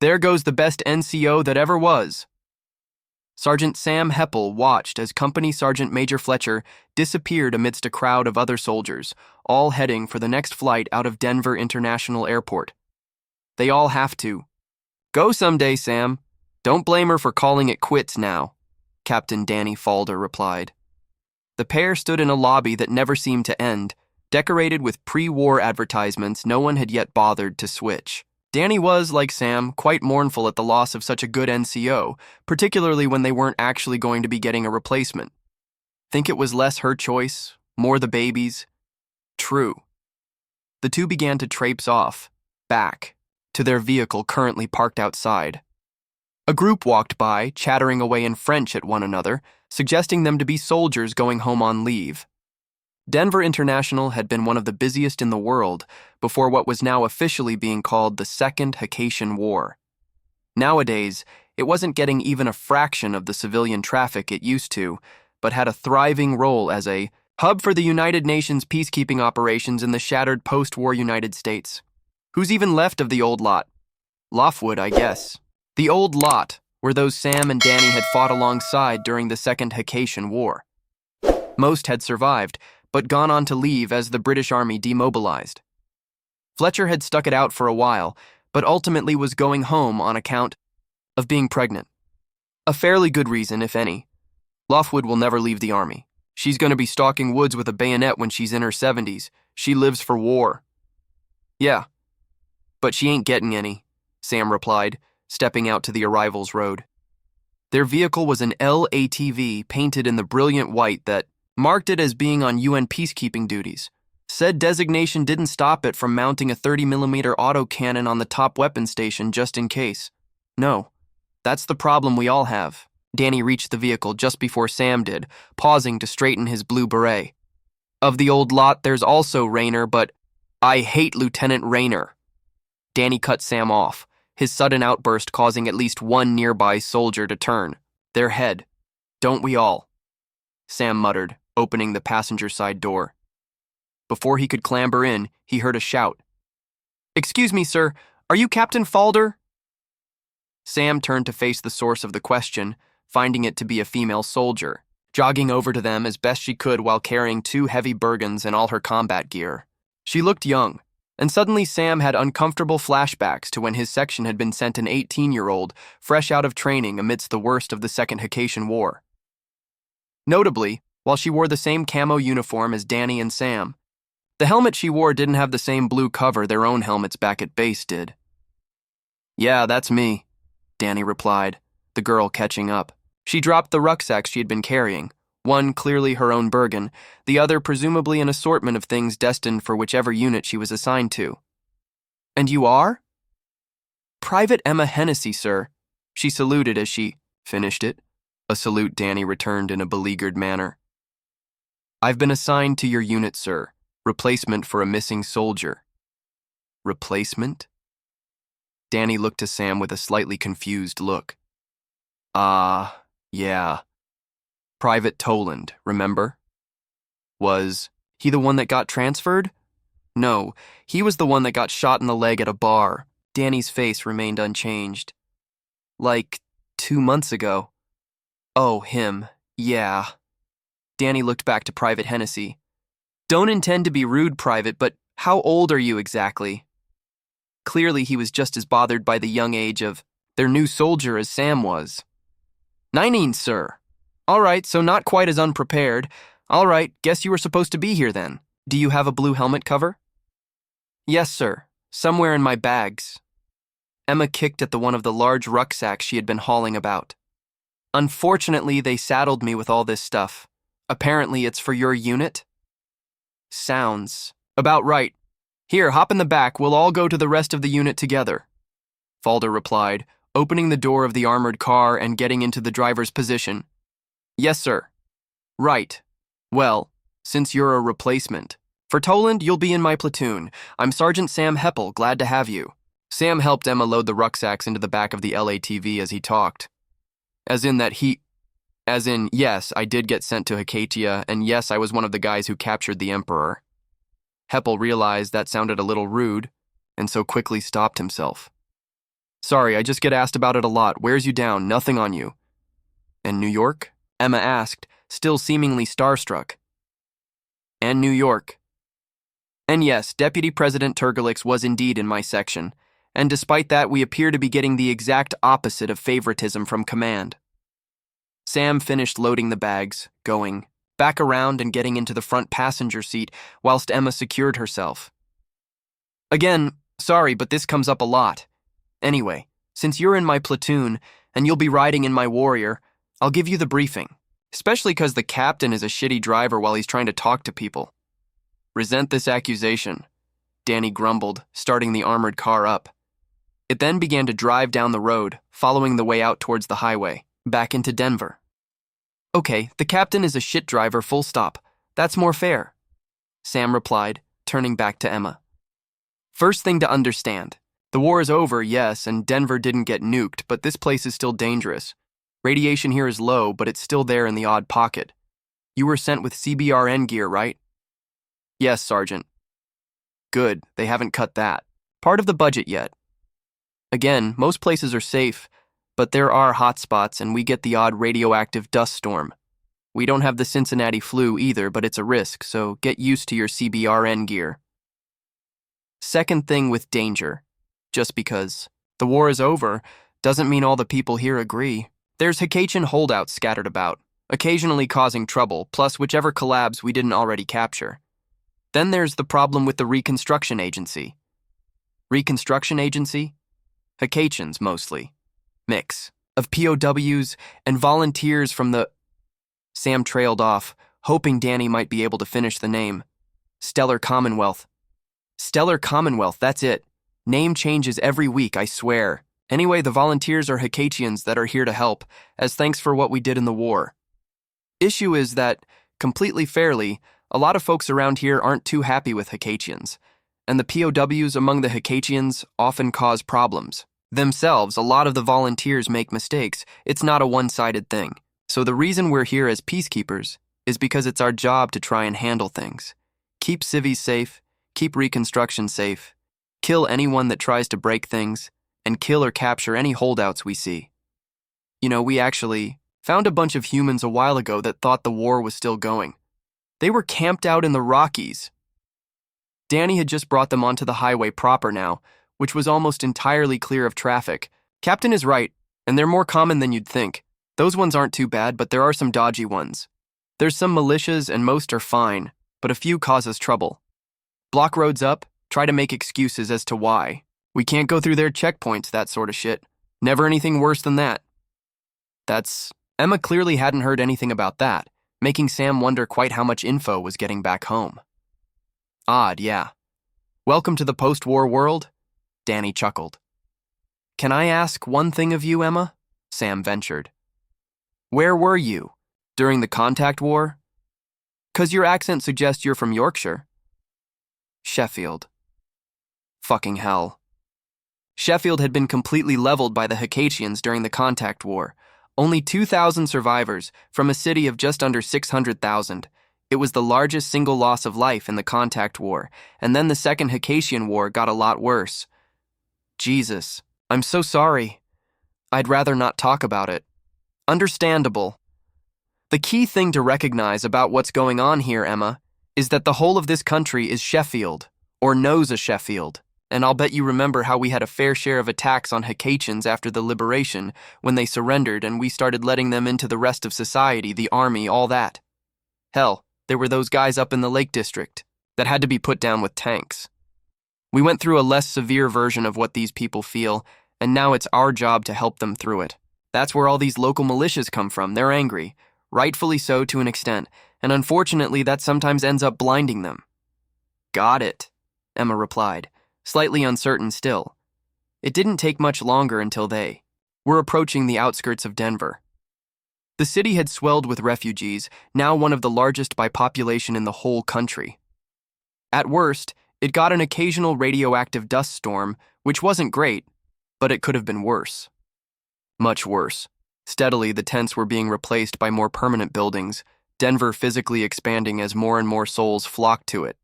There goes the best NCO that ever was. Sergeant Sam Heppel watched as Company Sergeant Major Fletcher disappeared amidst a crowd of other soldiers, all heading for the next flight out of Denver International Airport. They all have to. Go someday, Sam. Don't blame her for calling it quits now, Captain Danny Falder replied. The pair stood in a lobby that never seemed to end, decorated with pre-war advertisements no one had yet bothered to switch. Danny was, like Sam, quite mournful at the loss of such a good NCO, particularly when they weren't actually going to be getting a replacement. Think it was less her choice, more the baby's? True. The two began to traipse off, back, to their vehicle currently parked outside. A group walked by, chattering away in French at one another, suggesting them to be soldiers going home on leave. Denver International had been one of the busiest in the world before what was now officially being called the Second Haitian War. Nowadays, it wasn't getting even a fraction of the civilian traffic it used to, but had a thriving role as a hub for the United Nations peacekeeping operations in the shattered post-war United States. Who's even left of the old lot? Loftwood, I guess. The old lot, where those Sam and Danny had fought alongside during the Second Haitian War. Most had survived, but gone on to leave as the British Army demobilized. Fletcher had stuck it out for a while, but ultimately was going home on account of being pregnant. A fairly good reason, if any. Loftwood will never leave the Army. She's going to be stalking woods with a bayonet when she's in her 70s. She lives for war. Yeah, but she ain't getting any, Sam replied, stepping out to the arrivals road. Their vehicle was an LATV painted in the brilliant white that marked it as being on UN peacekeeping duties. Said designation didn't stop it from mounting a 30mm autocannon on the top weapon station just in case. No, that's the problem we all have. Danny reached the vehicle just before Sam did, pausing to straighten his blue beret. Of the old lot, there's also Rayner, but I hate Lieutenant Rayner. Danny cut Sam off, his sudden outburst causing at least one nearby soldier to turn, their head. Don't we all? Sam muttered, opening the passenger side door. Before he could clamber in, he heard a shout. Excuse me, sir, are you Captain Falder? Sam turned to face the source of the question, finding it to be a female soldier, jogging over to them as best she could while carrying 2 heavy Bergens and all her combat gear. She looked young, and suddenly Sam had uncomfortable flashbacks to when his section had been sent an 18-year-old fresh out of training amidst the worst of the Second Haitian War. Notably, while she wore the same camo uniform as Danny and Sam, the helmet she wore didn't have the same blue cover their own helmets back at base did. Yeah, that's me, Danny replied, the girl catching up. She dropped the rucksack she had been carrying, one clearly her own Bergen, the other presumably an assortment of things destined for whichever unit she was assigned to. And you are? Private Emma Hennessy, sir. She saluted as she finished it, a salute Danny returned in a beleaguered manner. I've been assigned to your unit, sir. Replacement for a missing soldier. Replacement? Danny looked to Sam with a slightly confused look. Yeah. Private Toland, remember? Was he the one that got transferred? No, he was the one that got shot in the leg at a bar. Danny's face remained unchanged. Like 2 months ago. Oh, him. Yeah. Danny looked back to Private Hennessy. Don't intend to be rude, Private, but how old are you exactly? Clearly he was just as bothered by the young age of their new soldier as Sam was. 19, sir. All right, so not quite as unprepared. All right, guess you were supposed to be here then. Do you have a blue helmet cover? Yes, sir. Somewhere in my bags. Emma kicked at the one of the large rucksacks she had been hauling about. Unfortunately, they saddled me with all this stuff. Apparently, it's for your unit? Sounds about right. Here, hop in the back. We'll all go to the rest of the unit together. Falder replied, opening the door of the armored car and getting into the driver's position. Yes, sir. Right. Well, since you're a replacement. For Toland, you'll be in my platoon. I'm Sergeant Sam Heppel, glad to have you. Sam helped Emma load the rucksacks into the back of the LATV as he talked. As in, yes, I did get sent to Hakatia, and yes, I was one of the guys who captured the Emperor. Heppel realized that sounded a little rude, and so quickly stopped himself. Sorry, I just get asked about it a lot. Wears you down, nothing on you. And New York? Emma asked, still seemingly starstruck. And New York. And yes, Deputy President Turgolix was indeed in my section, and despite that, we appear to be getting the exact opposite of favoritism from command. Sam finished loading the bags, going back around and getting into the front passenger seat whilst Emma secured herself. Again, sorry, but this comes up a lot. Anyway, since you're in my platoon and you'll be riding in my Warrior, I'll give you the briefing, especially because the captain is a shitty driver while he's trying to talk to people. Resent this accusation, Danny grumbled, starting the armored car up. It then began to drive down the road, following the way out towards the highway, back into Denver. Okay, the captain is a shit driver, full stop. That's more fair, Sam replied, turning back to Emma. First thing to understand, the war is over, yes, and Denver didn't get nuked, but this place is still dangerous. Radiation here is low, but it's still there in the odd pocket. You were sent with CBRN gear, right? Yes, Sergeant. Good, they haven't cut that. Part of the budget yet. Again, most places are safe, but there are hot spots and we get the odd radioactive dust storm. We don't have the Cincinnati flu either, but it's a risk, so get used to your CBRN gear. Second thing with danger. Just because the war is over doesn't mean all the people here agree. There's Hakachian holdouts scattered about, occasionally causing trouble, plus whichever collabs we didn't already capture. Then there's the problem with the Reconstruction Agency. Reconstruction Agency? Hakachians, mostly. Mix of POWs and volunteers from the... Sam trailed off, hoping Danny might be able to finish the name. Stellar Commonwealth. Stellar Commonwealth, that's it. Name changes every week, I swear. Anyway, the volunteers are Hakachians that are here to help, as thanks for what we did in the war. Issue is that, completely fairly, a lot of folks around here aren't too happy with Hakachians, and the POWs among the Hakachians often cause problems. Themselves, a lot of the volunteers make mistakes. It's not a one-sided thing. So the reason we're here as peacekeepers is because it's our job to try and handle things. Keep civies safe, keep Reconstruction safe, kill anyone that tries to break things, and kill or capture any holdouts we see. You know, we actually found a bunch of humans a while ago that thought the war was still going. They were camped out in the Rockies. Danny had just brought them onto the highway proper now, which was almost entirely clear of traffic. Captain is right, and they're more common than you'd think. Those ones aren't too bad, but there are some dodgy ones. There's some militias, and most are fine, but a few cause us trouble. Block roads up, try to make excuses as to why. We can't go through their checkpoints, that sort of shit. Never anything worse than that. Emma clearly hadn't heard anything about that, making Sam wonder quite how much info was getting back home. Odd, yeah. Welcome to the post-war world? Danny chuckled. Can I ask one thing of you, Emma? Sam ventured. Where were you? During the contact war? 'Cause your accent suggests you're from Yorkshire. Sheffield. Fucking hell. Sheffield had been completely leveled by the Hakachians during the contact war. Only 2,000 survivors from a city of just under 600,000. It was the largest single loss of life in the contact war, and then the second Hakachian war got a lot worse. Jesus, I'm so sorry. I'd rather not talk about it. Understandable. The key thing to recognize about what's going on here, Emma, is that the whole of this country is Sheffield, or knows a Sheffield, and I'll bet you remember how we had a fair share of attacks on Hakachians after the liberation, when they surrendered and we started letting them into the rest of society, the army, all that. Hell, there were those guys up in the Lake District that had to be put down with tanks. We went through a less severe version of what these people feel, and now it's our job to help them through it. That's where all these local militias come from. They're angry, rightfully so to an extent, and unfortunately that sometimes ends up blinding them. Got it, Emma replied, slightly uncertain still. It didn't take much longer until they were approaching the outskirts of Denver. The city had swelled with refugees, now one of the largest by population in the whole country. At worst, it got an occasional radioactive dust storm, which wasn't great, but it could have been worse. Much worse. Steadily, the tents were being replaced by more permanent buildings, Denver physically expanding as more and more souls flocked to it.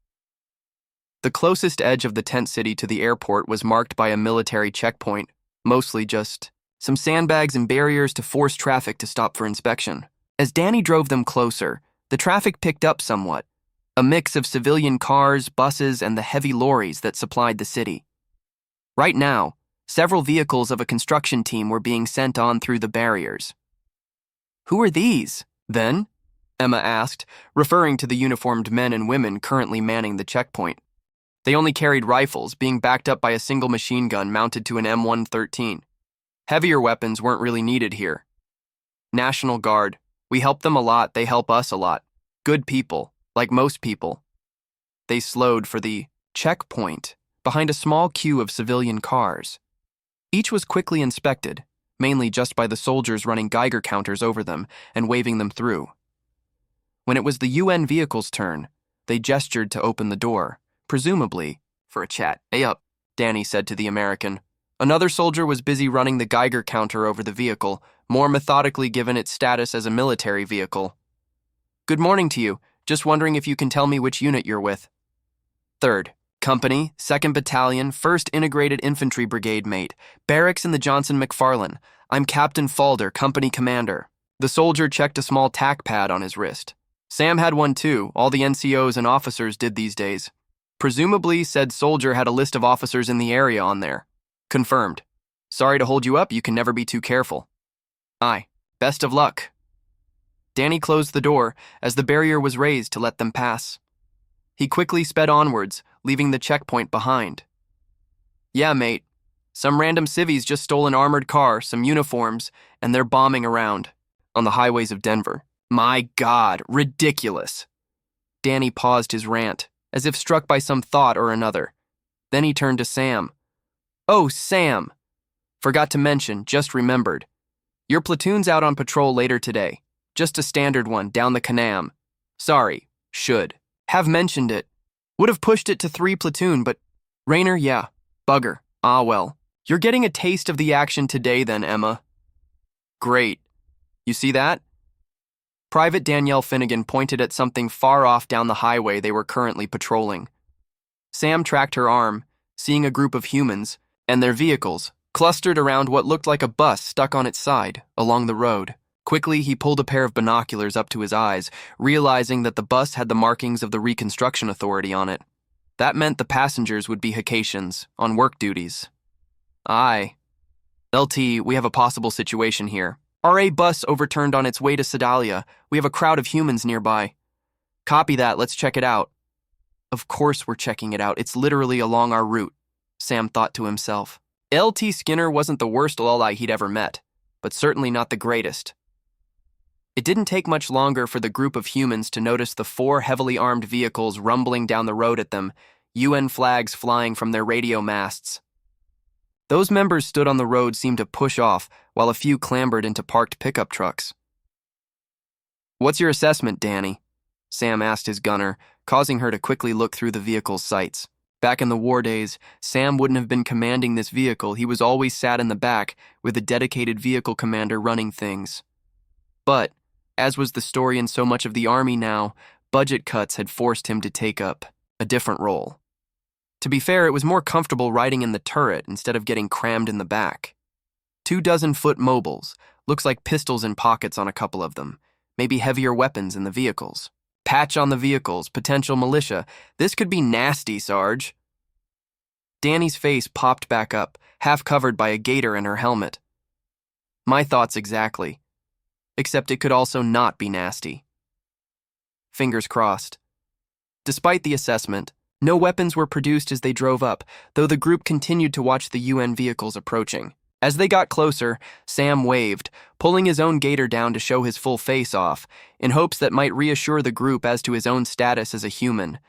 The closest edge of the tent city to the airport was marked by a military checkpoint, Mostly just some sandbags and barriers to force traffic to stop for inspection. As Danny drove them closer, the traffic picked up somewhat, a mix of civilian cars, buses, and the heavy lorries that supplied the city. Right now, several vehicles of a construction team were being sent on through the barriers. "Who are these, then?" Emma asked, referring to the uniformed men and women currently manning the checkpoint. They only carried rifles, being backed up by a single machine gun mounted to an M113. Heavier weapons weren't really needed here. "National Guard. We help them a lot, they help us a lot. Good people, like most people." They slowed for the checkpoint behind a small queue of civilian cars. Each was quickly inspected, mainly just by the soldiers running Geiger counters over them and waving them through. When it was the UN vehicle's turn, they gestured to open the door, presumably for a chat. "Hey up," Danny said to the American. Another soldier was busy running the Geiger counter over the vehicle, more methodically given its status as a military vehicle. "Good morning to you. Just wondering if you can tell me which unit you're with." "3rd Company, 2nd Battalion, 1st Integrated Infantry Brigade, mate. Barracks in the Johnson McFarlane. I'm Captain Falder, Company Commander." The soldier checked a small tack pad on his wrist. Sam had one too. All the NCOs and officers did these days. Presumably, said soldier had a list of officers in the area on there. "Confirmed. Sorry to hold you up, you can never be too careful." "Aye. Best of luck." Danny closed the door as the barrier was raised to let them pass. He quickly sped onwards, leaving the checkpoint behind. "Yeah, mate. Some random civvies just stole an armored car, some uniforms, and they're bombing around on the highways of Denver." "My God, ridiculous." Danny paused his rant, as if struck by some thought or another. Then he turned to Sam. "Oh, Sam. Forgot to mention, just remembered. Your platoon's out on patrol later today. Just a standard one, down the Canam. Sorry, should have mentioned it. Would have pushed it to 3 platoon, but Rainer, yeah, bugger. Ah well. You're getting a taste of the action today then, Emma." "Great. You see that?" Private Danielle Finnegan pointed at something far off down the highway they were currently patrolling. Sam tracked her arm, seeing a group of humans and their vehicles clustered around what looked like a bus stuck on its side along the road. Quickly, he pulled a pair of binoculars up to his eyes, realizing that the bus had the markings of the Reconstruction Authority on it. That meant the passengers would be Haitians on work duties. "Aye. LT, we have a possible situation here. RA bus overturned on its way to Sedalia. We have a crowd of humans nearby." "Copy that, let's check it out." "Of course we're checking it out. It's literally along our route," Sam thought to himself. LT Skinner wasn't the worst lullaby he'd ever met, but certainly not the greatest. It didn't take much longer for the group of humans to notice the 4 heavily armed vehicles rumbling down the road at them, UN flags flying from their radio masts. Those members stood on the road seemed to push off, while a few clambered into parked pickup trucks. "What's your assessment, Danny?" Sam asked his gunner, causing her to quickly look through the vehicle's sights. Back in the war days, Sam wouldn't have been commanding this vehicle. He was always sat in the back, with a dedicated vehicle commander running things. But, as was the story in so much of the Army now, budget cuts had forced him to take up a different role. To be fair, it was more comfortable riding in the turret instead of getting crammed in the back. 24-foot mobiles, looks like pistols in pockets on a couple of them, maybe heavier weapons in the vehicles. Patch on the vehicles, potential militia. This could be nasty, Sarge. Danny's face popped back up, half covered by a gaiter in her helmet. My thoughts exactly. Except it could also not be nasty. Fingers crossed. Despite the assessment, no weapons were produced as they drove up, though the group continued to watch the UN vehicles approaching. As they got closer, Sam waved, pulling his own gaiter down to show his full face off, in hopes that might reassure the group as to his own status as a human.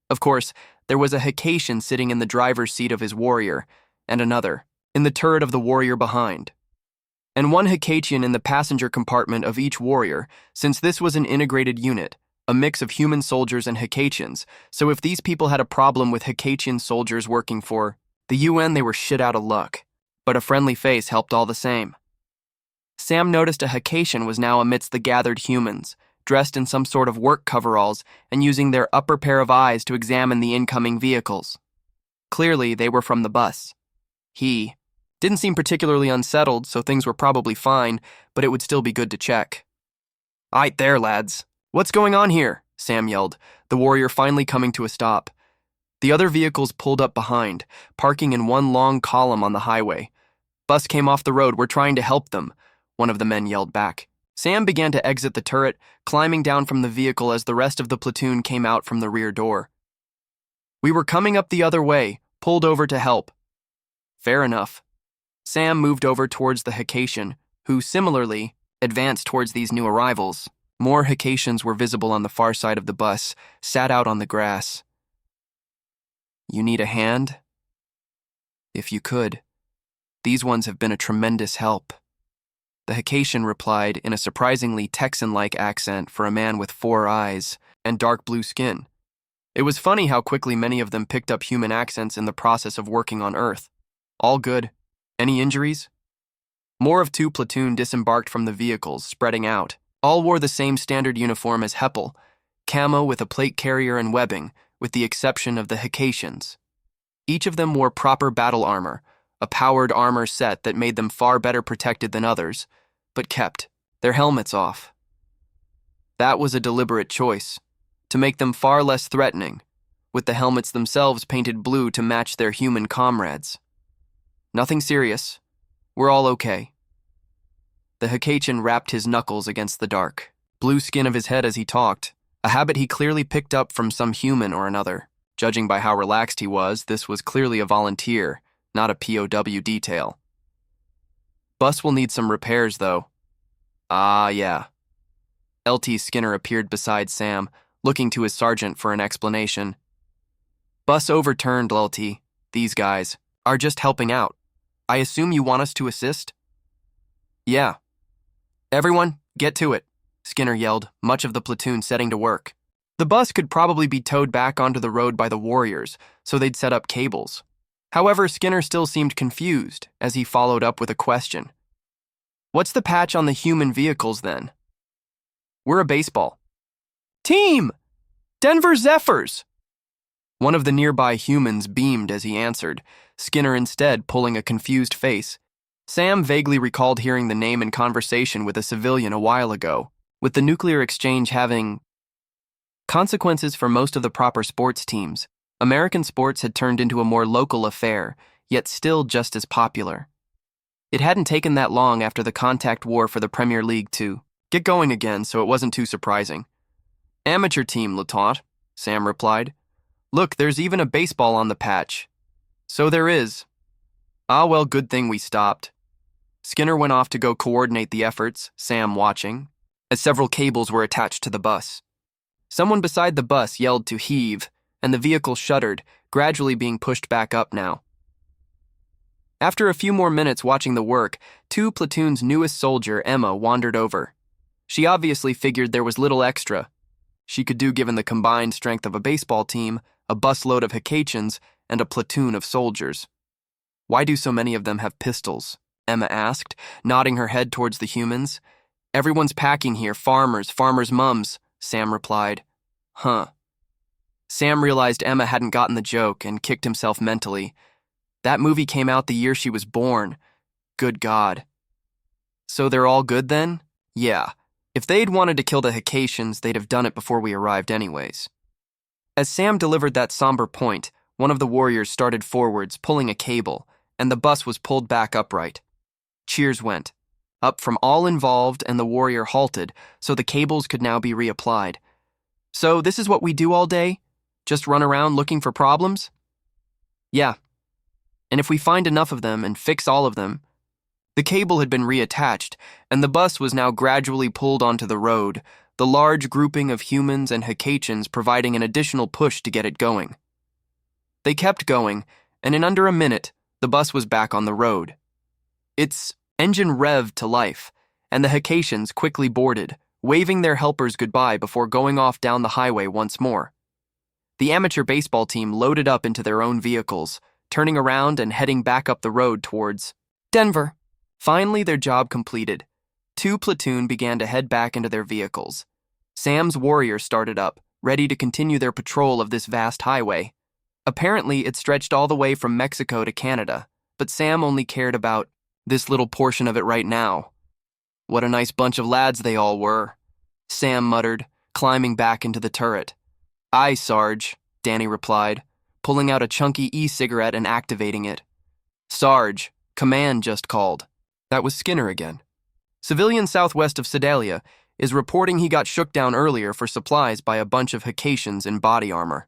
Of course, there was a Haitian sitting in the driver's seat of his warrior, and another, in the turret of the warrior behind. And one Haitian in the passenger compartment of each warrior, since this was an integrated unit, a mix of human soldiers and Haitians, so if these people had a problem with Haitian soldiers working for the UN, they were shit out of luck. But a friendly face helped all the same. Sam noticed a Haitian was now amidst the gathered humans, dressed in some sort of work coveralls and using their upper pair of eyes to examine the incoming vehicles. Clearly, they were from the bus. He Didn't seem particularly unsettled, so things were probably fine, but it would still be good to check. "Aight there, lads. What's going on here?" Sam yelled, the warrior finally coming to a stop. The other vehicles pulled up behind, parking in one long column on the highway. "Bus came off the road, we're trying to help them," one of the men yelled back. Sam began to exit the turret, climbing down from the vehicle as the rest of the platoon came out from the rear door. "We were coming up the other way, pulled over to help." "Fair enough." Sam moved over towards the Hecatian, who similarly advanced towards these new arrivals. More Hecatians were visible on the far side of the bus, sat out on the grass. "You need a hand?" "If you could. These ones have been a tremendous help." The Hecatian replied in a surprisingly Texan-like accent for a man with 4 eyes and dark blue skin. It was funny how quickly many of them picked up human accents in the process of working on Earth. "All good. Any injuries?" More of 2 platoon disembarked from the vehicles, spreading out. All wore the same standard uniform as Heppel, camo with a plate carrier and webbing, with the exception of the Hecatians. Each of them wore proper battle armor, a powered armor set that made them far better protected than others, but kept their helmets off. That was a deliberate choice, to make them far less threatening, with the helmets themselves painted blue to match their human comrades. "Nothing serious. We're all okay." The Hecatian rapped his knuckles against the dark blue skin of his head as he talked, a habit he clearly picked up from some human or another. Judging by how relaxed he was, this was clearly a volunteer, not a POW detail. "Bus will need some repairs, though." "Ah, yeah." LT Skinner appeared beside Sam, looking to his sergeant for an explanation. "Bus overturned, LT. These guys are just helping out. I assume you want us to assist?" "Yeah." "Everyone, get to it," Skinner yelled, much of the platoon setting to work. The bus could probably be towed back onto the road by the warriors, so they'd set up cables. However, Skinner still seemed confused as he followed up with a question. "What's the patch on the human vehicles, then?" "We're a baseball team! Denver Zephyrs!" One of the nearby humans beamed as he answered, Skinner instead pulling a confused face. Sam vaguely recalled hearing the name in conversation with a civilian a while ago, with the nuclear exchange having consequences for most of the proper sports teams. American sports had turned into a more local affair, yet still just as popular. It hadn't taken that long after the contact war for the Premier League to get going again, so it wasn't too surprising. "Amateur team, Lieutenant," Sam replied. "Look, there's even a baseball on the patch." "So there is." "Ah, well, good thing we stopped." Skinner went off to go coordinate the efforts, Sam watching, as several cables were attached to the bus. Someone beside the bus yelled to heave, and the vehicle shuddered, gradually being pushed back up now. After a few more minutes watching the work, 2 platoon's newest soldier, Emma, wandered over. She obviously figured there was little extra she could do given the combined strength of a baseball team, a busload of Hecatians, and a platoon of soldiers. "Why do so many of them have pistols?" Emma asked, nodding her head towards the humans. "Everyone's packing here, farmers' mums," Sam replied. "Huh." Sam realized Emma hadn't gotten the joke and kicked himself mentally. That movie came out the year she was born. Good God. "So they're all good then?" "Yeah. If they'd wanted to kill the Hecatians, they'd have done it before we arrived anyways." As Sam delivered that somber point, one of the warriors started forwards, pulling a cable, and the bus was pulled back upright. Cheers went up from all involved, and the warrior halted so the cables could now be reapplied. "So this is what we do all day? Just run around looking for problems?" "Yeah. And if we find enough of them and fix all of them..." The cable had been reattached, and the bus was now gradually pulled onto the road, the large grouping of humans and Hecatians providing an additional push to get it going. They kept going, and in under a minute, the bus was back on the road. Its engine revved to life, and the Hecatians quickly boarded, waving their helpers goodbye before going off down the highway once more. The amateur baseball team loaded up into their own vehicles, turning around and heading back up the road towards Denver. Finally, their job completed. 2 platoon began to head back into their vehicles. Sam's warrior started up, ready to continue their patrol of this vast highway. Apparently, it stretched all the way from Mexico to Canada, but Sam only cared about this little portion of it right now. What a nice bunch of lads they all were, Sam muttered, climbing back into the turret. Aye, Sarge, Danny replied, pulling out a chunky e-cigarette and activating it. Sarge, command just called. That was Skinner again. Civilian southwest of Sedalia is reporting he got shook down earlier for supplies by a bunch of Haitians in body armor.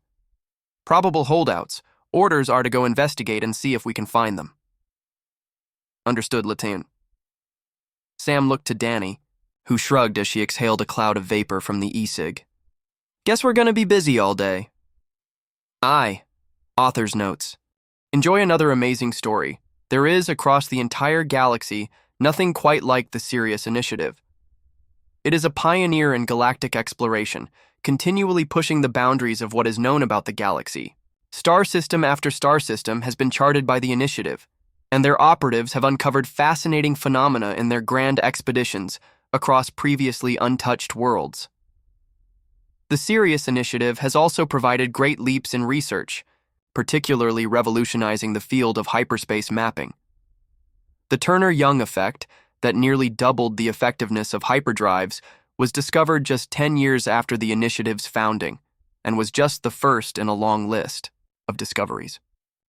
Probable holdouts. Orders are to go investigate and see if we can find them. Understood, Lieutenant. Sam looked to Danny, who shrugged as she exhaled a cloud of vapor from the e-cig. Guess we're gonna be busy all day. Aye. Author's notes. Enjoy another amazing story. There is, across the entire galaxy, nothing quite like the Sirius Initiative. It is a pioneer in galactic exploration, continually pushing the boundaries of what is known about the galaxy. Star system after star system has been charted by the Initiative, and their operatives have uncovered fascinating phenomena in their grand expeditions across previously untouched worlds. The Sirius Initiative has also provided great leaps in research, particularly revolutionizing the field of hyperspace mapping. The Turner-Young effect, that nearly doubled the effectiveness of hyperdrives, was discovered just 10 years after the initiative's founding, and was just the first in a long list of discoveries.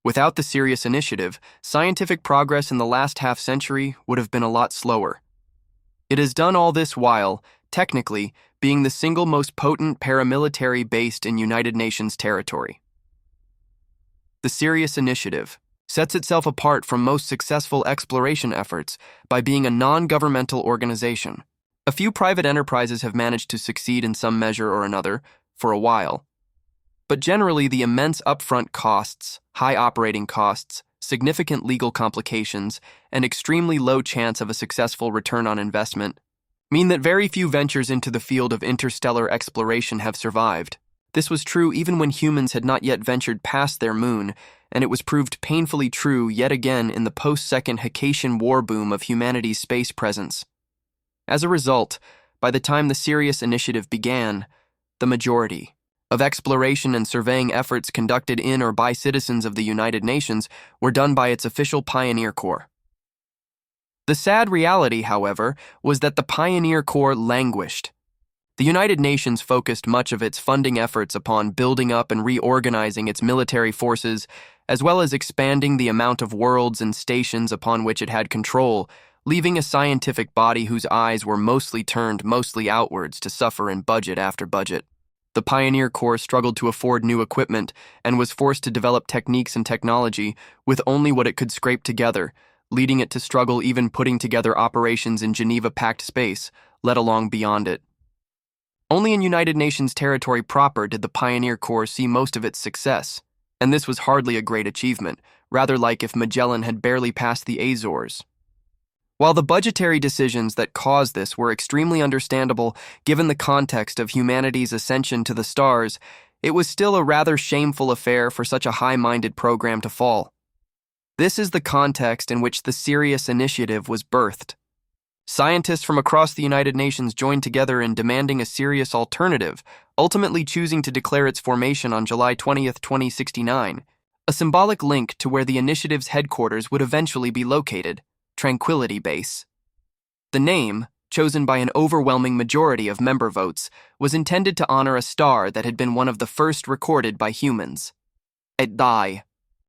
Without the Sirius Initiative, scientific progress in the last half-century would have been a lot slower. It has done all this while, technically, being the single most potent paramilitary based in United Nations territory. The Sirius Initiative sets itself apart from most successful exploration efforts by being a non-governmental organization. A few private enterprises have managed to succeed in some measure or another for a while, but generally the immense upfront costs, high operating costs, significant legal complications, and extremely low chance of a successful return on investment mean that very few ventures into the field of interstellar exploration have survived. This was true even when humans had not yet ventured past their moon, and it was proved painfully true yet again in the post-Second Haitian war boom of humanity's space presence. As a result, by the time the Sirius Initiative began, the majority of exploration and surveying efforts conducted in or by citizens of the United Nations were done by its official Pioneer Corps. The sad reality, however, was that the Pioneer Corps languished. The United Nations focused much of its funding efforts upon building up and reorganizing its military forces, as well as expanding the amount of worlds and stations upon which it had control, leaving a scientific body whose eyes were mostly turned outwards to suffer in budget after budget. The Pioneer Corps struggled to afford new equipment and was forced to develop techniques and technology with only what it could scrape together, leading it to struggle even putting together operations in Geneva-packed space, let alone beyond it. Only in United Nations territory proper did the Pioneer Corps see most of its success, and this was hardly a great achievement, rather like if Magellan had barely passed the Azores. While the budgetary decisions that caused this were extremely understandable given the context of humanity's ascension to the stars, it was still a rather shameful affair for such a high-minded program to fall. This is the context in which the Sirius Initiative was birthed. Scientists from across the United Nations joined together in demanding a serious alternative, ultimately choosing to declare its formation on July 20, 2069, a symbolic link to where the initiative's headquarters would eventually be located, Tranquility Base. The name, chosen by an overwhelming majority of member votes, was intended to honor a star that had been one of the first recorded by humans. HFY.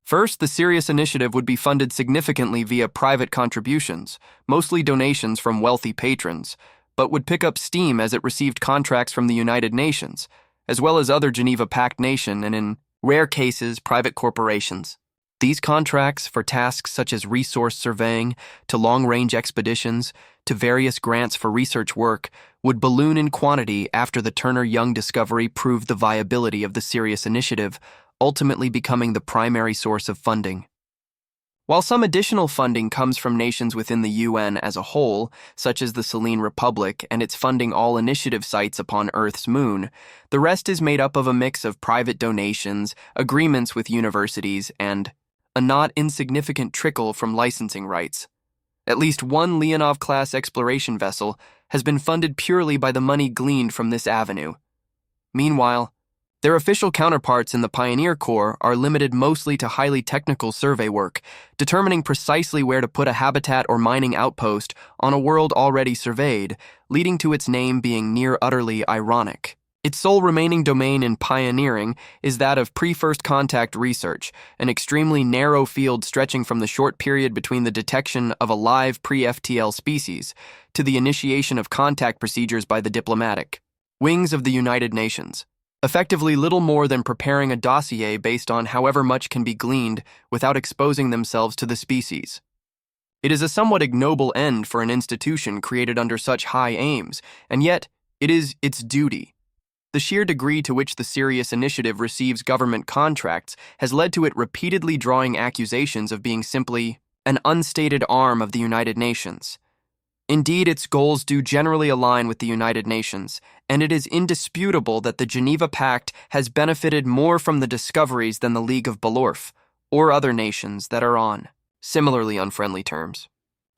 First, the Sirius Initiative would be funded significantly via private contributions, mostly donations from wealthy patrons, but would pick up steam as it received contracts from the United Nations, as well as other Geneva-packed nations and, in rare cases, private corporations. These contracts, for tasks such as resource surveying, to long-range expeditions, to various grants for research work, would balloon in quantity after the Turner-Young discovery proved the viability of the Sirius Initiative, ultimately becoming the primary source of funding. While some additional funding comes from nations within the UN as a whole, such as the Selene Republic and its funding all initiative sites upon Earth's moon, the rest is made up of a mix of private donations, agreements with universities, and a not insignificant trickle from licensing rights. At least one Leonov-class exploration vessel has been funded purely by the money gleaned from this avenue. Meanwhile, Their official counterparts in the Pioneer Corps are limited mostly to highly technical survey work, determining precisely where to put a habitat or mining outpost on a world already surveyed, leading to its name being near utterly ironic. Its sole remaining domain in pioneering is that of pre-first contact research, an extremely narrow field stretching from the short period between the detection of a live pre-FTL species to the initiation of contact procedures by the diplomatic wings of the United Nations. Effectively little more than preparing a dossier based on however much can be gleaned without exposing themselves to the species. It is a somewhat ignoble end for an institution created under such high aims, and yet it is its duty. The sheer degree to which the Sirius Initiative receives government contracts has led to it repeatedly drawing accusations of being simply an unstated arm of the United Nations. Indeed, its goals do generally align with the United Nations, and it is indisputable that the Geneva Pact has benefited more from the discoveries than the League of Balorf, or other nations that are on similarly unfriendly terms.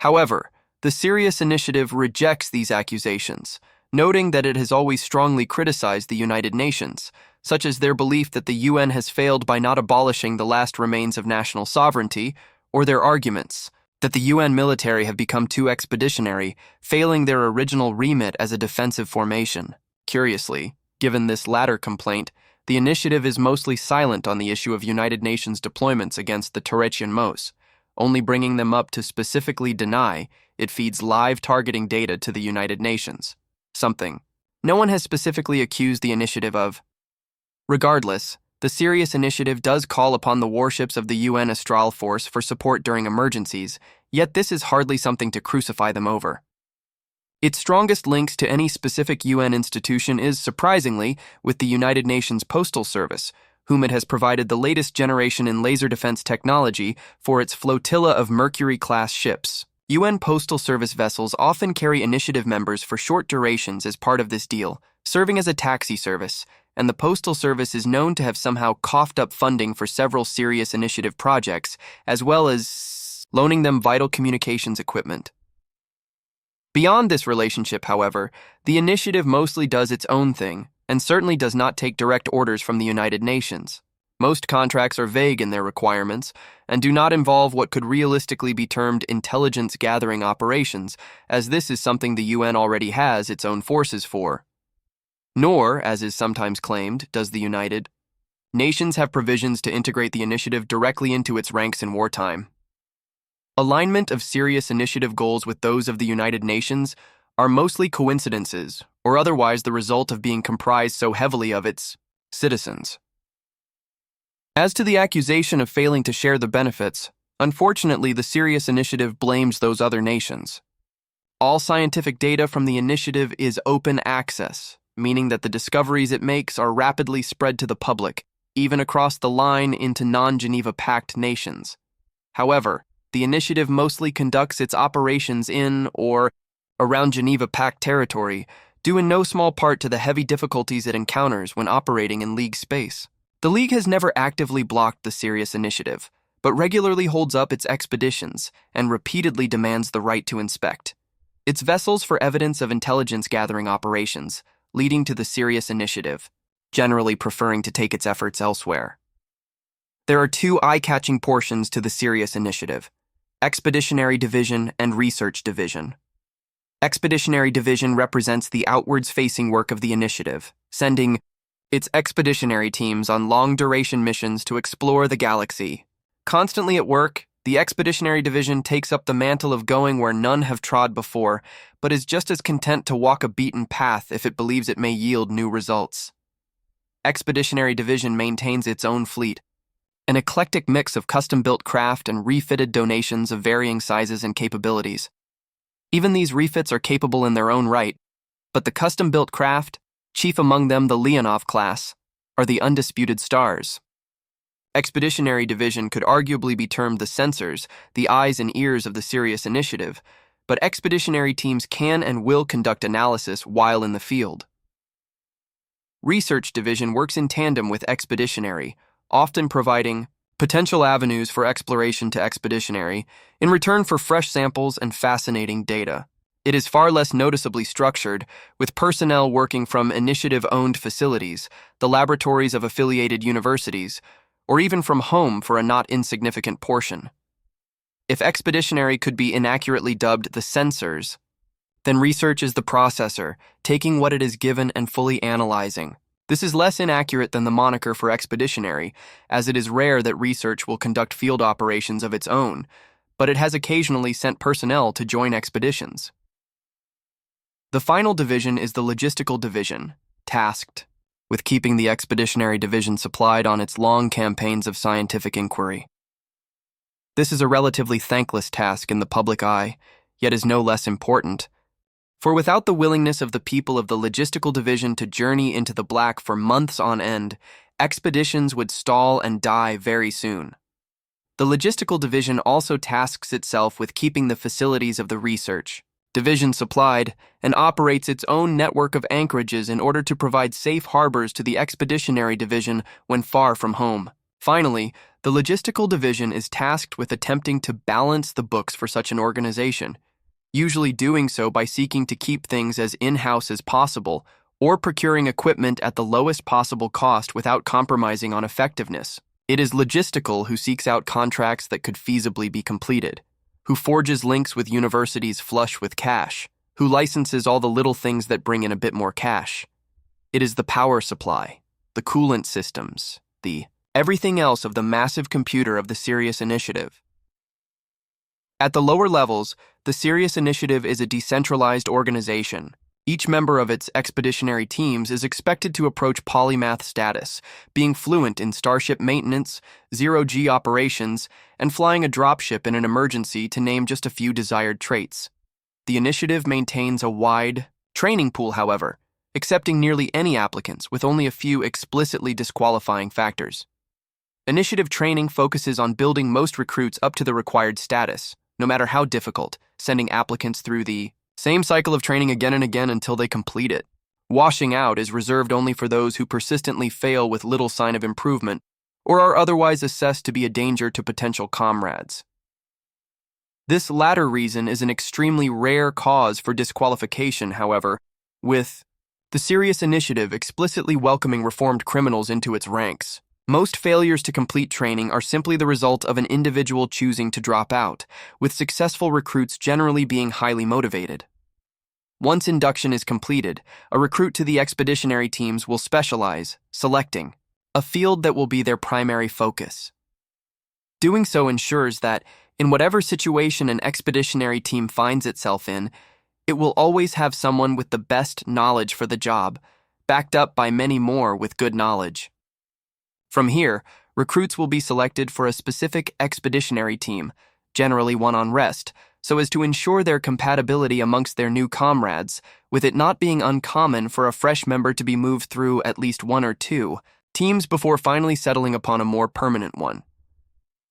However, the Sirius Initiative rejects these accusations, noting that it has always strongly criticized the United Nations, such as their belief that the UN has failed by not abolishing the last remains of national sovereignty, or their arguments that the UN military have become too expeditionary, failing their original remit as a defensive formation. Curiously, given this latter complaint, the initiative is mostly silent on the issue of United Nations deployments against the Torechian Mos, only bringing them up to specifically deny it feeds live targeting data to the United Nations. Something no one has specifically accused the initiative of. Regardless, the Sirius Initiative does call upon the warships of the UN Astral Force for support during emergencies, yet this is hardly something to crucify them over. Its strongest links to any specific UN institution is, surprisingly, with the United Nations Postal Service, whom it has provided the latest generation in laser defense technology for its flotilla of Mercury-class ships. UN Postal Service vessels often carry initiative members for short durations as part of this deal, serving as a taxi service, and the Postal Service is known to have somehow coughed up funding for several Sirius Initiative projects, as well as loaning them vital communications equipment. Beyond this relationship, however, the initiative mostly does its own thing, and certainly does not take direct orders from the United Nations. Most contracts are vague in their requirements, and do not involve what could realistically be termed intelligence-gathering operations, as this is something the UN already has its own forces for. Nor, as is sometimes claimed, does the United Nations have provisions to integrate the initiative directly into its ranks in wartime. Alignment of Sirius Initiative goals with those of the United Nations are mostly coincidences, or otherwise the result of being comprised so heavily of its citizens. As to the accusation of failing to share the benefits, unfortunately the Sirius Initiative blames those other nations. All scientific data from the initiative is open access, meaning that the discoveries it makes are rapidly spread to the public, even across the line into non-Geneva Pact nations. However, the initiative mostly conducts its operations in or around Geneva Pact territory, due in no small part to the heavy difficulties it encounters when operating in League space. The League has never actively blocked the Sirius Initiative, but regularly holds up its expeditions and repeatedly demands the right to inspect its vessels for evidence of intelligence-gathering operations, leading to the Sirius Initiative, generally preferring to take its efforts elsewhere. There are two eye-catching portions to the Sirius Initiative: Expeditionary Division and Research Division. Expeditionary Division represents the outwards-facing work of the initiative, sending its expeditionary teams on long-duration missions to explore the galaxy. Constantly at work, the Expeditionary Division takes up the mantle of going where none have trod before, but is just as content to walk a beaten path if it believes it may yield new results. Expeditionary Division maintains its own fleet, an eclectic mix of custom-built craft and refitted donations of varying sizes and capabilities. Even these refits are capable in their own right, but the custom-built craft, chief among them the Leonov class, are the undisputed stars. Expeditionary Division could arguably be termed the sensors, the eyes and ears of the Sirius Initiative, but expeditionary teams can and will conduct analysis while in the field. Research Division works in tandem with Expeditionary, often providing potential avenues for exploration to Expeditionary in return for fresh samples and fascinating data. It is far less noticeably structured, with personnel working from initiative-owned facilities, the laboratories of affiliated universities, or even from home for a not insignificant portion. If expeditionary could be inaccurately dubbed the sensors, then research is the processor, taking what it is given and fully analyzing. This is less inaccurate than the moniker for expeditionary, as it is rare that research will conduct field operations of its own, but it has occasionally sent personnel to join expeditions. The final division is the logistical division, tasked with keeping the expeditionary division supplied on its long campaigns of scientific inquiry. This is a relatively thankless task in the public eye, yet is no less important. For without the willingness of the people of the logistical division to journey into the black for months on end, expeditions would stall and die very soon. The logistical division also tasks itself with keeping the facilities of the research division supplied and operates its own network of anchorages in order to provide safe harbors to the expeditionary division when far from home. Finally, the logistical division is tasked with attempting to balance the books for such an organization, usually doing so by seeking to keep things as in-house as possible or procuring equipment at the lowest possible cost without compromising on effectiveness. It is logistical who seeks out contracts that could feasibly be completed, who forges links with universities flush with cash, who licenses all the little things that bring in a bit more cash. It is the power supply, the coolant systems, the everything else of the massive computer of the Sirius Initiative. At the lower levels, the Sirius Initiative is a decentralized organization. Each member of its expeditionary teams is expected to approach polymath status, being fluent in starship maintenance, zero-G operations, and flying a dropship in an emergency, to name just a few desired traits. The initiative maintains a wide training pool, however, accepting nearly any applicants with only a few explicitly disqualifying factors. Initiative training focuses on building most recruits up to the required status, no matter how difficult, sending applicants through the same cycle of training again and again until they complete it. Washing out is reserved only for those who persistently fail with little sign of improvement or are otherwise assessed to be a danger to potential comrades. This latter reason is an extremely rare cause for disqualification, however, with the Sirius Initiative explicitly welcoming reformed criminals into its ranks. Most failures to complete training are simply the result of an individual choosing to drop out, with successful recruits generally being highly motivated. Once induction is completed, a recruit to the expeditionary teams will specialize, selecting a field that will be their primary focus. Doing so ensures that, in whatever situation an expeditionary team finds itself in, it will always have someone with the best knowledge for the job, backed up by many more with good knowledge. From here, recruits will be selected for a specific expeditionary team, generally one on rest, so as to ensure their compatibility amongst their new comrades, with it not being uncommon for a fresh member to be moved through at least one or two teams before finally settling upon a more permanent one.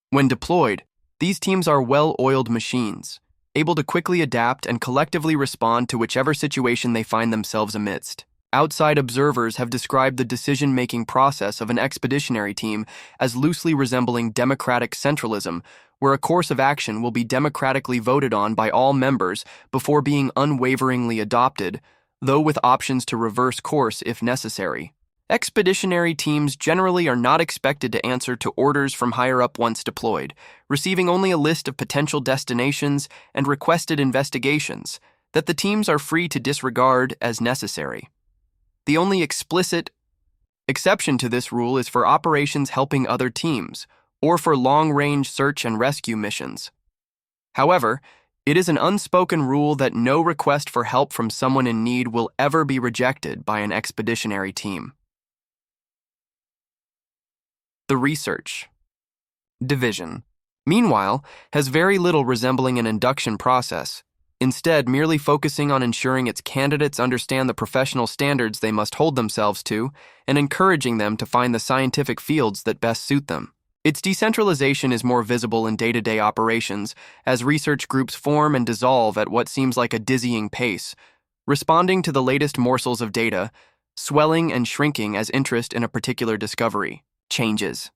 When deployed, these teams are well-oiled machines, able to quickly adapt and collectively respond to whichever situation they find themselves amidst. Outside observers have described the decision-making process of an expeditionary team as loosely resembling democratic centralism, where a course of action will be democratically voted on by all members before being unwaveringly adopted, though with options to reverse course if necessary. Expeditionary teams generally are not expected to answer to orders from higher up once deployed, receiving only a list of potential destinations and requested investigations that the teams are free to disregard as necessary. The only explicit exception to this rule is for operations helping other teams, or for long-range search and rescue missions. However, it is an unspoken rule that no request for help from someone in need will ever be rejected by an expeditionary team. The Research Division, meanwhile, has very little resembling an induction process, instead merely focusing on ensuring its candidates understand the professional standards they must hold themselves to and encouraging them to find the scientific fields that best suit them. Its decentralization is more visible in day-to-day operations as research groups form and dissolve at what seems like a dizzying pace, responding to the latest morsels of data, swelling and shrinking as interest in a particular discovery changes.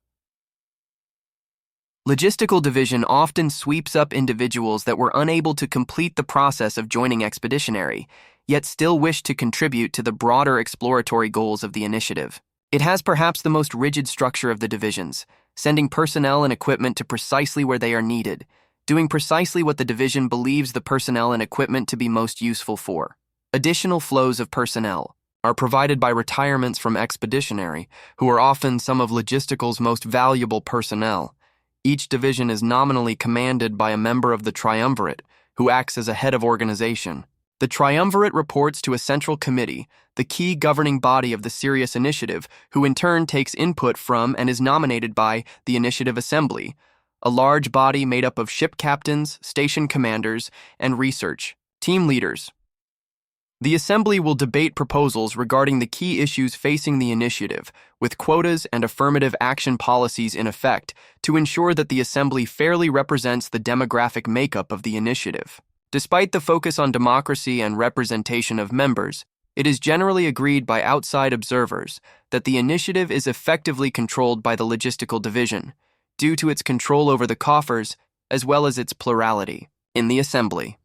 Logistical division often sweeps up individuals that were unable to complete the process of joining Expeditionary, yet still wish to contribute to the broader exploratory goals of the initiative. It has perhaps the most rigid structure of the divisions, sending personnel and equipment to precisely where they are needed, doing precisely what the division believes the personnel and equipment to be most useful for. Additional flows of personnel are provided by retirements from Expeditionary, who are often some of Logistical's most valuable personnel. Each division is nominally commanded by a member of the Triumvirate, who acts as a head of organization. The Triumvirate reports to a central committee, the key governing body of the Sirius Initiative, who in turn takes input from and is nominated by the Initiative Assembly, a large body made up of ship captains, station commanders, and research team leaders. The Assembly will debate proposals regarding the key issues facing the initiative, with quotas and affirmative action policies in effect to ensure that the Assembly fairly represents the demographic makeup of the initiative. Despite the focus on democracy and representation of members, it is generally agreed by outside observers that the initiative is effectively controlled by the Logistical Division, due to its control over the coffers as well as its plurality in the Assembly.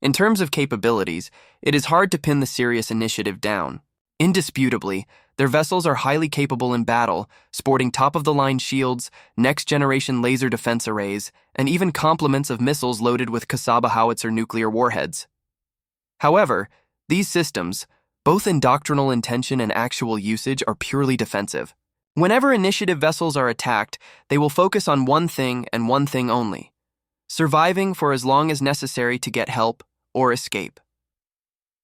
In terms of capabilities, it is hard to pin the Sirius Initiative down. Indisputably, their vessels are highly capable in battle, sporting top-of-the-line shields, next-generation laser defense arrays, and even complements of missiles loaded with Kasaba howitzer nuclear warheads. However, these systems, both in doctrinal intention and actual usage, are purely defensive. Whenever initiative vessels are attacked, they will focus on one thing and one thing only: surviving for as long as necessary to get help or escape.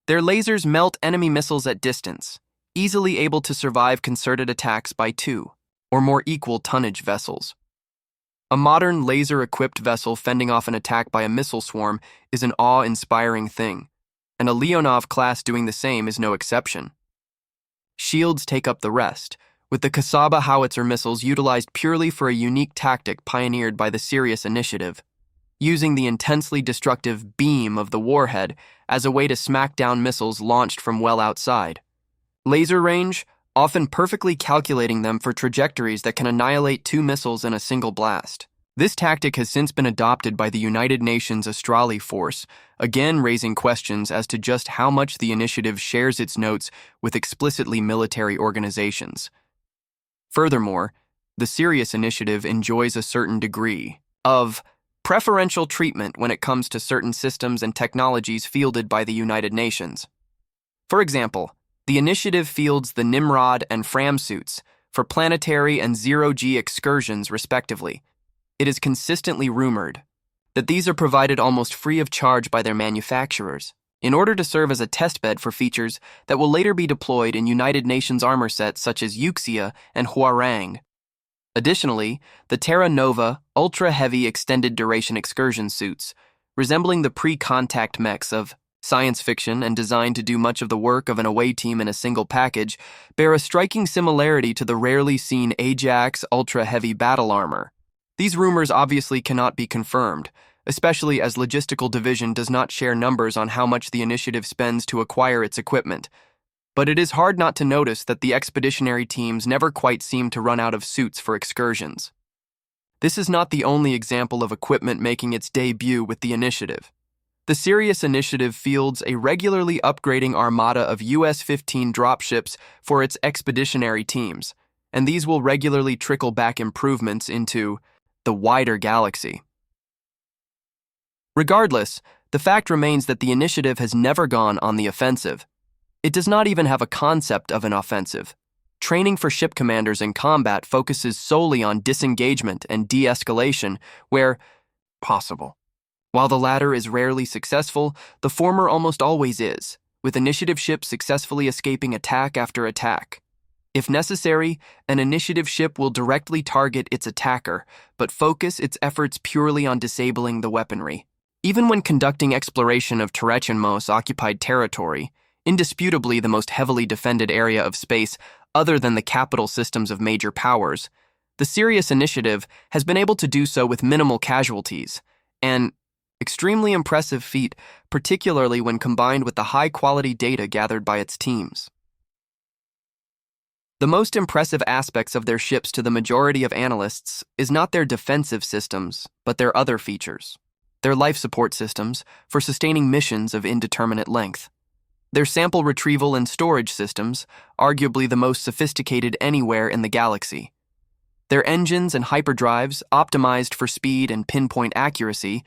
Their lasers melt enemy missiles at distance, easily able to survive concerted attacks by 2 or more equal tonnage vessels. A modern laser-equipped vessel fending off an attack by a missile swarm is an awe-inspiring thing, and a Leonov class doing the same is no exception. Shields take up the rest, with the Kasaba howitzer missiles utilized purely for a unique tactic pioneered by the Sirius Initiative, using the intensely destructive beam of the warhead as a way to smack down missiles launched from well outside. Laser range, often perfectly calculating them for trajectories that can annihilate 2 missiles in a single blast. This tactic has since been adopted by the United Nations Astrali Force, again raising questions as to just how much the initiative shares its notes with explicitly military organizations. Furthermore, the Sirius Initiative enjoys a certain degree of preferential treatment when it comes to certain systems and technologies fielded by the United Nations. For example, the initiative fields the Nimrod and Fram suits for planetary and zero-G excursions, respectively. It is consistently rumored that these are provided almost free of charge by their manufacturers, in order to serve as a testbed for features that will later be deployed in United Nations armor sets such as Yuxia and Huarang. Additionally, the Terra Nova ultra-heavy extended duration excursion suits, resembling the pre-contact mechs of science fiction and designed to do much of the work of an away team in a single package, bear a striking similarity to the rarely seen Ajax ultra-heavy battle armor. These rumors obviously cannot be confirmed, especially as Logistical Division does not share numbers on how much the initiative spends to acquire its equipment. But it is hard not to notice that the expeditionary teams never quite seem to run out of suits for excursions. This is not the only example of equipment making its debut with the initiative. The Sirius Initiative fields a regularly upgrading armada of US-15 dropships for its expeditionary teams, and these will regularly trickle back improvements into the wider galaxy. Regardless, the fact remains that the initiative has never gone on the offensive. It does not even have a concept of an offensive. Training for ship commanders in combat focuses solely on disengagement and de-escalation where possible. While the latter is rarely successful, the former almost always is, with initiative ships successfully escaping attack after attack. If necessary, an initiative ship will directly target its attacker, but focus its efforts purely on disabling the weaponry. Even when conducting exploration of Terechinmos occupied territory, indisputably the most heavily defended area of space other than the capital systems of major powers, the Sirius Initiative has been able to do so with minimal casualties, an extremely impressive feat, particularly when combined with the high-quality data gathered by its teams. The most impressive aspects of their ships to the majority of analysts is not their defensive systems, but their other features. Their life support systems for sustaining missions of indeterminate length. Their sample retrieval and storage systems, arguably the most sophisticated anywhere in the galaxy. Their engines and hyperdrives optimized for speed and pinpoint accuracy.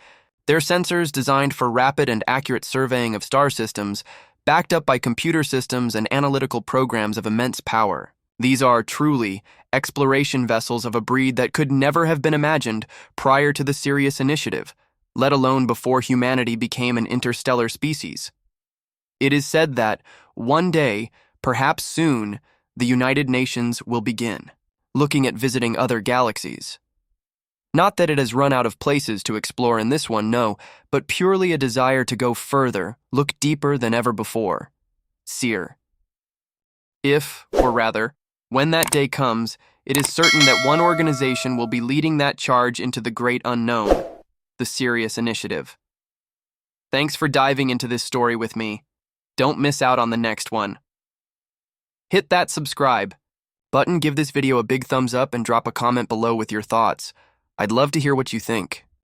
Their sensors designed for rapid and accurate surveying of star systems, backed up by computer systems and analytical programs of immense power. These are, truly, exploration vessels of a breed that could never have been imagined prior to the Sirius Initiative, let alone before humanity became an interstellar species. It is said that, one day, perhaps soon, the United Nations will begin looking at visiting other galaxies. Not that it has run out of places to explore in this one, no, but purely a desire to go further, look deeper than ever before. Seer. If, or rather, when that day comes, it is certain that one organization will be leading that charge into the great unknown, the Sirius Initiative. Thanks for diving into this story with me. Don't miss out on the next one. Hit that subscribe button, give this video a big thumbs up, and drop a comment below with your thoughts. I'd love to hear what you think.